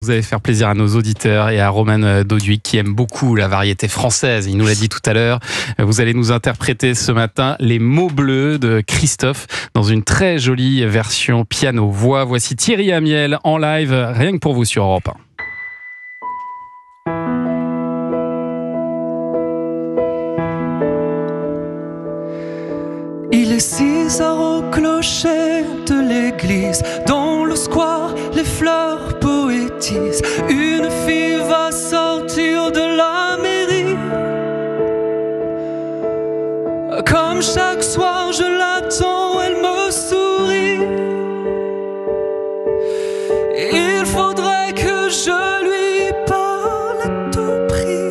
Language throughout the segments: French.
vous allez faire plaisir à nos auditeurs et à Roman Doduic qui aime beaucoup la variété française. Il nous l'a dit tout à l'heure. Vous allez nous interpréter ce matin les mots bleus de Christophe dans une très jolie version piano-voix. Voici Thierry Amiel en live, rien que pour vous sur Europe 1. Il est 6 heures au clocher de l'église. Dans le square, les fleurs poétisent. Une fille va sortir de la mairie. Comme chaque soir, je l'attends, elle me sourit. Il faudrait que je lui parle à tout prix.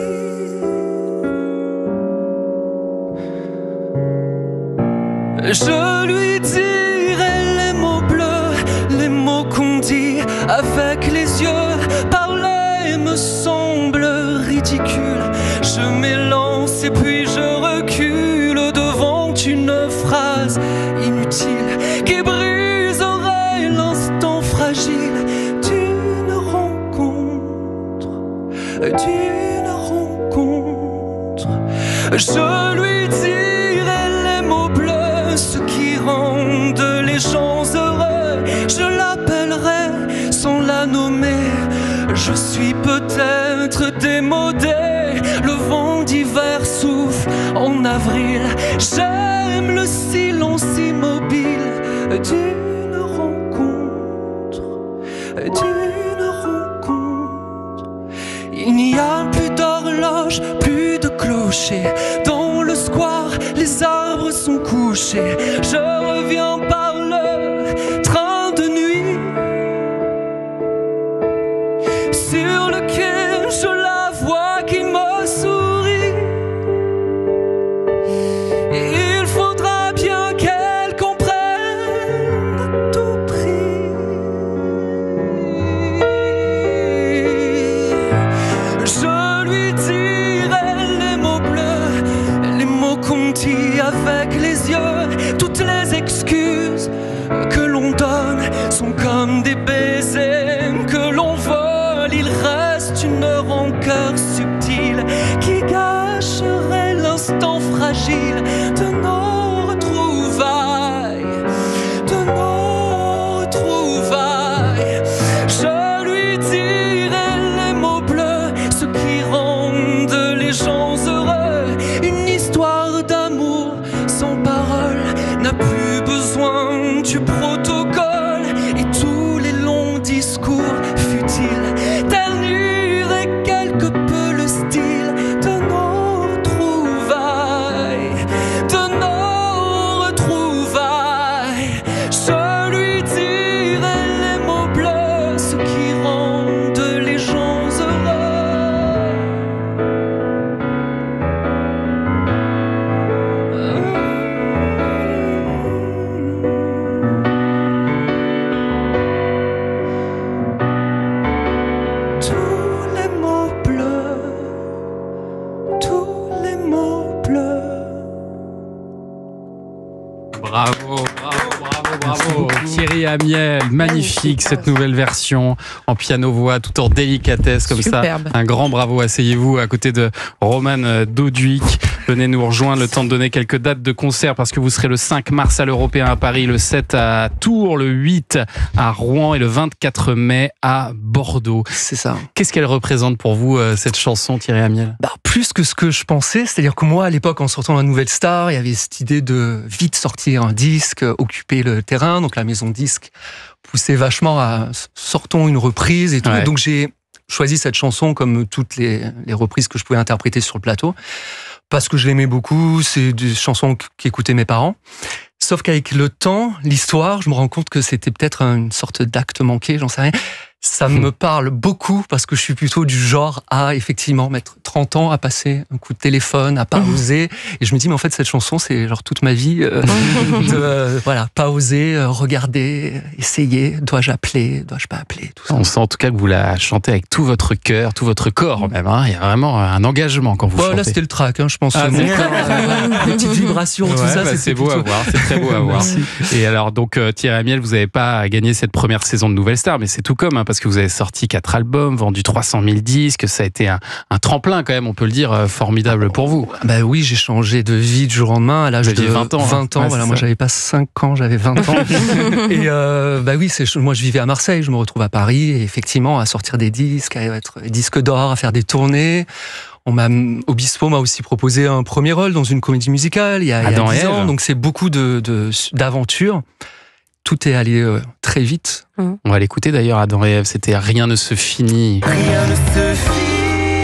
Je lui dirai les mots bleus, les mots qu'on dit avec les yeux. Parler me semble ridicule. Je m'élance et puis je recule devant une phrase inutile qui briserait l'instant fragile d'une rencontre, d'une rencontre. Je lui dirai les mots bleus, ceux qui rendent les gens heureux. Je l'appellerai sans la nommer. Je suis peut-être démodé. Le vent d'hiver souffle en avril. J'aime le silence immobile d'une rencontre, d'une rencontre. Il n'y a plus d'horloge, plus de clocher. Dans le square, les arbres sont couchés. Je reviens par le train de nuit. Sur le quai, je la vois qui me sourit. Il faudra bien qu'elle comprenne à tout prix. Je lui dirai les mots bleus, les mots qu'on dit avec les yeux. Toutes les excuses que l'on donne sont comme des baisers que l'on vole. Il reste une rancœur subtile qui gâcherait l'instant fragile de nos retrouvailles, de nos retrouvailles. Je lui dirai les mots bleus, ceux qui rendent les gens heureux. Une histoire d'amour sans parole n'a plus besoin du protocole. Et tous les longs discours futiles terniraient quelque peu le style de nos retrouvailles, de nos retrouvailles. Je lui dirai les mots bleus, ceux qui rendent les gens heureux. Tous les mots bleus, tous les mots bleus. Bravo, Thierry Amiel, magnifique cette nouvelle version en piano-voix, tout en délicatesse comme Superbe. ça. Un grand bravo, asseyez-vous à côté de Roman Doduic. Venez nous rejoindre, le temps de donner quelques dates de concert parce que vous serez le 5 mars à l'Européen à Paris, le 7 à Tours, le 8 à Rouen et le 24 mai à Bordeaux. C'est ça. Qu'est-ce qu'elle représente pour vous, cette chanson, Thierry Amiel ? Plus que ce que je pensais, c'est-à-dire que moi, à l'époque, en sortant la Nouvelle Star, il y avait cette idée de vite sortir un disque, occuper le terrain. Donc la maison de disque poussait vachement à sortons une reprise et tout. Ouais. Donc j'ai choisi cette chanson comme toutes les reprises que je pouvais interpréter sur le plateau parce que je l'aimais beaucoup. C'est des chansons qu'écoutaient mes parents. Sauf qu'avec le temps, l'histoire, je me rends compte que c'était peut-être une sorte d'acte manqué, j'en sais rien. Ça me parle beaucoup parce que je suis plutôt du genre à effectivement mettre 30 ans à passer un coup de téléphone, à pas oser. Et je me dis, mais en fait, cette chanson, c'est genre toute ma vie. Voilà, pas oser, regarder, essayer. Dois-je appeler, dois-je pas appeler, tout ça. On sent en tout cas que vous la chantez avec tout votre cœur, tout votre corps même. Hein. Il y a vraiment un engagement quand vous chantez. Là, c'était le track, je pense. Ah, Mon corps, les petites vibrations, tout ça. C'est beau à voir, c'est très beau à voir. Et alors, donc, Thierry Amiel, vous n'avez pas gagné cette première saison de Nouvelle Star, mais c'est tout comme, hein, parce que vous avez sorti 4 albums, vendu 300 000 disques, ça a été un tremplin quand même, on peut le dire, formidable pour vous. Bah oui, j'ai changé de vie du jour au lendemain à l'âge de 20 ans. Ouais, voilà, moi j'avais pas 5 ans, j'avais 20 ans. Et bah oui, moi je vivais à Marseille, je me retrouve à Paris, et effectivement à sortir des disques, à être disque d'or, à faire des tournées. Obispo m'a aussi proposé un premier rôle dans une comédie musicale il y a 10 ans, donc c'est beaucoup d'aventures. Tout est allé très vite. On va l'écouter d'ailleurs, Adam et Ève, c'était Rien ne se finit. Rien ne se finit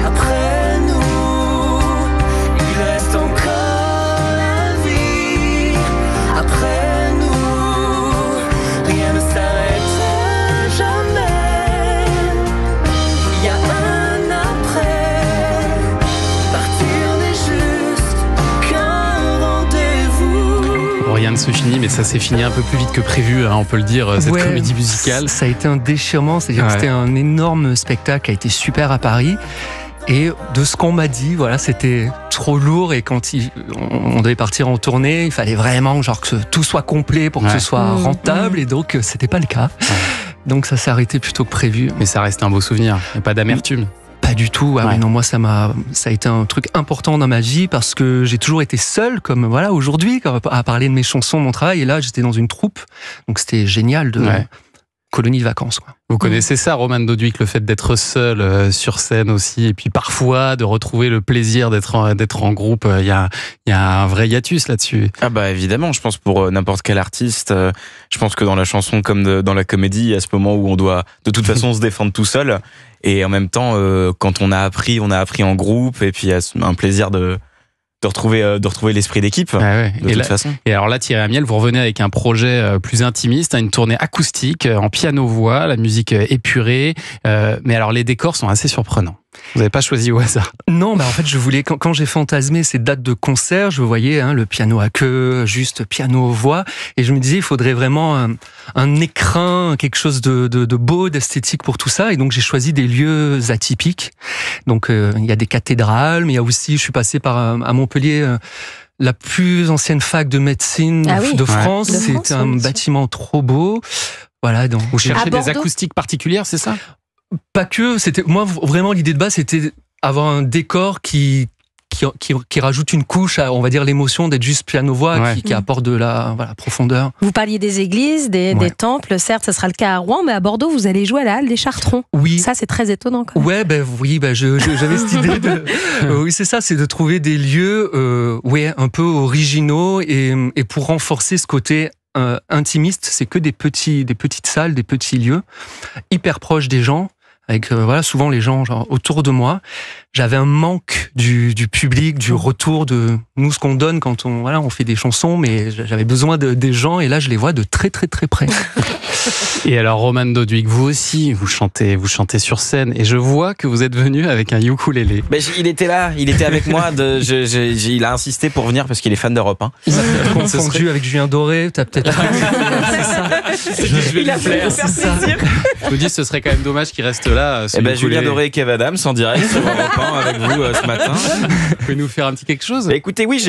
après nous. Il reste encore la vie après nous. Rien ne s'arrête jamais. Il y a un après. Partir n'est juste qu'un rendez-vous. Rien ne se finit, mais ça s'est fini un peu plus vite que prévu, hein, on peut le dire, cette comédie musicale. Ça a été un déchirement, c'est-à-dire que c'était un énorme spectacle qui a été super à Paris. Et de ce qu'on m'a dit, voilà, c'était trop lourd, et quand on devait partir en tournée, il fallait vraiment que tout soit complet pour que ce soit rentable, et donc c'était pas le cas. Donc ça s'est arrêté plus tôt que prévu. Mais ça reste un beau souvenir, il n'y a pas d'amertume. Pas du tout. Oui, non, moi ça a été un truc important dans ma vie, parce que j'ai toujours été seul, comme voilà aujourd'hui, à parler de mes chansons, mon travail. Et là, j'étais dans une troupe, donc c'était génial de colonie de vacances, quoi. Vous connaissez ça, Romane Doduic, le fait d'être seul sur scène aussi, et puis parfois de retrouver le plaisir d'être en groupe. Il y a un vrai hiatus là-dessus. Ah bah évidemment, je pense pour n'importe quel artiste, je pense que dans la chanson comme dans la comédie, il y a ce moment où on doit de toute façon se défendre tout seul, et en même temps, quand on a appris en groupe, et puis il y a un plaisir de retrouver l'esprit d'équipe, de toute façon. Et alors là, Thierry Amiel, vous revenez avec un projet plus intimiste, une tournée acoustique en piano-voix, la musique épurée, mais alors les décors sont assez surprenants. Vous n'avez pas choisi au hasard? Non, en fait, je voulais, quand j'ai fantasmé ces dates de concert, je voyais le piano à queue, juste piano-voix, et je me disais, il faudrait vraiment un écrin, quelque chose de beau, d'esthétique pour tout ça, et donc j'ai choisi des lieux atypiques. Donc il y a des cathédrales, mais il y a aussi, je suis passé à Montpellier, la plus ancienne fac de médecine de France. C'était un bâtiment trop beau. Voilà, donc vous cherchez des acoustiques particulières, c'est ça? Pas que, c'était moi vraiment l'idée de base, c'était avoir un décor qui rajoute une couche à, on va dire, l'émotion d'être juste piano-voix, qui apporte de la profondeur. Vous parliez des églises, des temples, certes, ça sera le cas à Rouen, mais à Bordeaux, vous allez jouer à la Halle des Chartrons. Oui. Ça, c'est très étonnant, quand même. J'avais cette idée de... oui, c'est ça, c'est de trouver des lieux, un peu originaux, et pour renforcer ce côté intimiste, c'est que des petites salles, des petits lieux, hyper proches des gens, avec souvent les gens autour de moi. J'avais un manque du public, du retour de nous, ce qu'on donne quand on fait des chansons, mais j'avais besoin des gens, et là je les vois de très très très près. Et alors Romane Doduic, vous aussi, vous chantez sur scène, et je vois que vous êtes venu avec un ukulélé. Il était là, il était avec moi, il a insisté pour venir parce qu'il est fan d'Europe 1. Il m'a peut-être confondu avec Julien Doré, t'as peut-être... Il a fait c'est ça. Je me dis, ce serait quand même dommage qu'il reste là. Julien Doré et Kev Adams en direct sur Europe 1 avec vous ce matin. Vous pouvez nous faire un petit quelque chose? Écoutez, oui,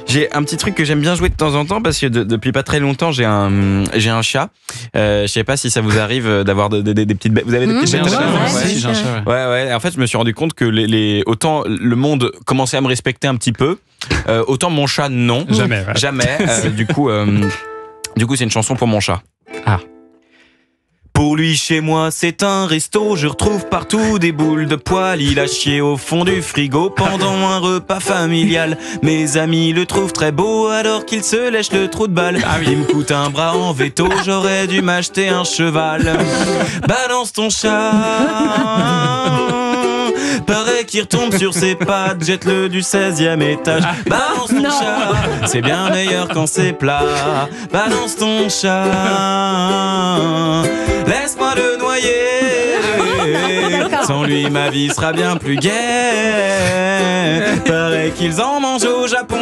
j'ai un petit truc que j'aime bien jouer de temps en temps, parce que depuis pas très longtemps, j'ai un chat. Je sais pas si ça vous arrive d'avoir des petites bêtes. Vous avez des petites bêtes? J'ai un chat. Ouais. En fait, je me suis rendu compte que autant le monde commençait à me respecter un petit peu, autant mon chat non. Jamais. Du coup, c'est une chanson pour mon chat. Ah. Pour lui, chez moi, c'est un resto. Je retrouve partout des boules de poils. Il a chié au fond du frigo pendant un repas familial. Mes amis le trouvent très beau alors qu'il se lèche le trou de balle. Il me coûte un bras en veto. J'aurais dû m'acheter un cheval. Balance ton chat. Paraît qu'il retombe sur ses pattes. Jette-le du 16e étage. Balance ton chat. C'est bien meilleur quand c'est plat. Balance ton chat. Laisse-moi le noyer. Sans lui, ma vie sera bien plus gaie. Paraît qu'ils en mangent au Japon.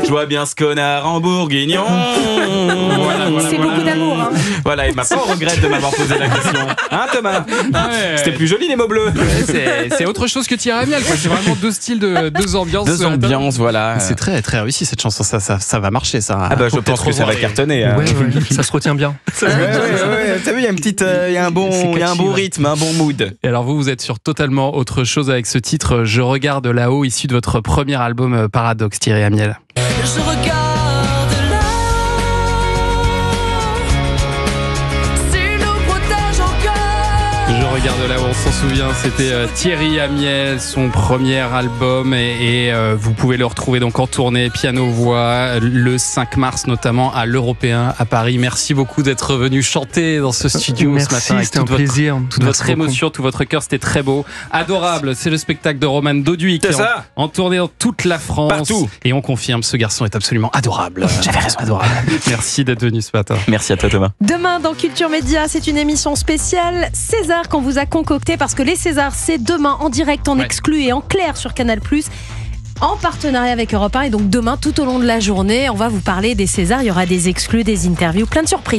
Je vois bien ce connard en bourguignon. C'est beaucoup d'amour. Hein. Voilà, il m'a pas regretté de m'avoir posé la question. Hein, Thomas? C'était plus joli, les mots bleus. C'est autre chose que Thierry Amiel, quoi. C'est vraiment deux styles, deux ambiances. Deux ambiances, voilà. C'est très, très réussi cette chanson. Ça va marcher, ça. Ah bah, je pense que ça va cartonner. Ouais, ça se retient bien. Ouais. T'as vu, il y a une petite, il y a un bon rythme, un bon mood. Et alors vous êtes sur totalement autre chose avec ce titre Je regarde là-haut, issu de votre premier album Paradoxe, Thierry Amiel. Je regarde là, s'il nous protège encore. Je regarde là-haut, on s'en souvient, c'était Thierry Amiel, son premier album et vous pouvez le retrouver donc en tournée piano-voix le 5 mars notamment à l'Européen à Paris. Merci beaucoup d'être venu chanter dans ce studio ce matin avec c'était un plaisir. Toute votre émotion, tout votre cœur, c'était très beau. Adorable, c'est le spectacle de Roman Doduy qui est en tournée dans toute la France. Partout. Et on confirme, ce garçon est absolument adorable. J'avais raison. Adorable. Merci d'être venu ce matin. Merci à toi, Thomas. Demain, dans Culture Média, c'est une émission spéciale César qu'on vous a concoctée parce que les Césars, c'est demain en direct, en exclu et en clair sur Canal+, en partenariat avec Europe 1. Et donc demain, tout au long de la journée, on va vous parler des Césars. Il y aura des exclus, des interviews, plein de surprises.